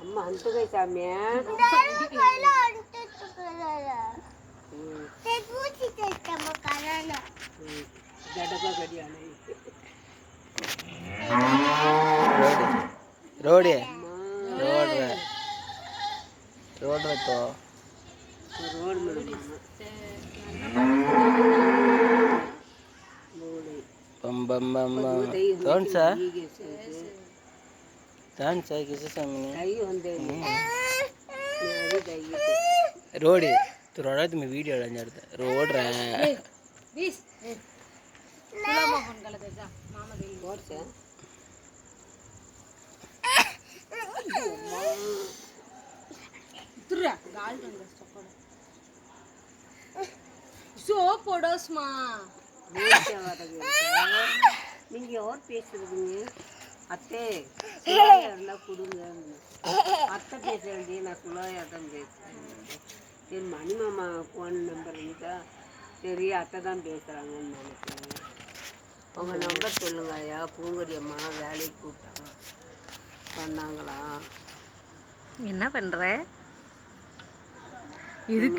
अंतुगे साम्य road road road तो road में बम बम बम बम कौन सा किसे सामने रोड तो रोड में वीडियो डालना रोड रे बीस तुला मोहन गलत है जा मामा दे और से तुरा गाल टंग सपड़ सो पोडोस्मा நீங்க யார் பேசுறீங்க அத்தை சுலாயா இருந்தா கொடுங்க அத்தை பேச வேண்டிய நான் சுலாயா தான் பேசுறேன் சரி மணி மாமா ஃபோன் நம்பர் இருக்கா சரி அத்தை தான் பேசுகிறாங்கன்னு நினைக்கிறேன் உங்கள் நம்பர் சொல்லுங்க ஐயா பூங்கொடி அம்மா வேலைக்கு கூப்பிட்டாங்க பண்ணாங்களா என்ன பண்ற இதுக்கு